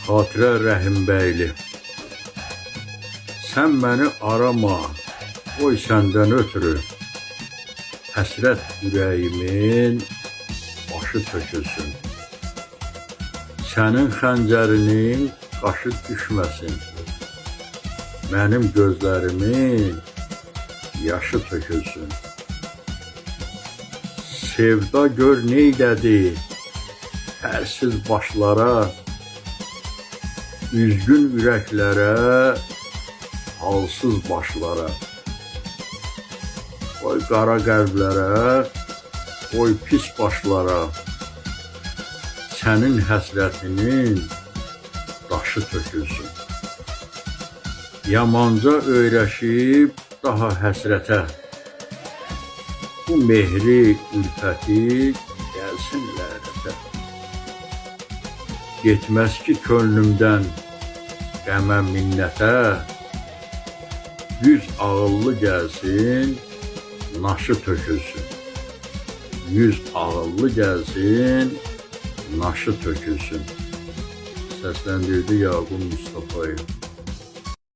Xatirə Rəhimbəyli. Sən məni arama, qoy səndən ötürü, həsrət ürəyimin başı tökülsün. Sənin xəncərinin qaşı düşməsin, mənim gözlərimin yaşı tökülsün. Sevda gör neydədi hərsiz başlara, üzgün ürəklərə, halsız başlara. Qoy qara qəlblərə, qoy pis başlara, sənin həsrətinin daşı tökülsün. Yamanca öyrəşib daha həsrətə, bu mehri ülfəti gəlsin lənətə. Getməz ki könlümdən qəmə minnətə, yüz ağıllı gəlsin, naşı tökülsün. Yüz ağıllı gəlsin, naşı tökülsün. Səsləndirdi Yaqub Mustafayev.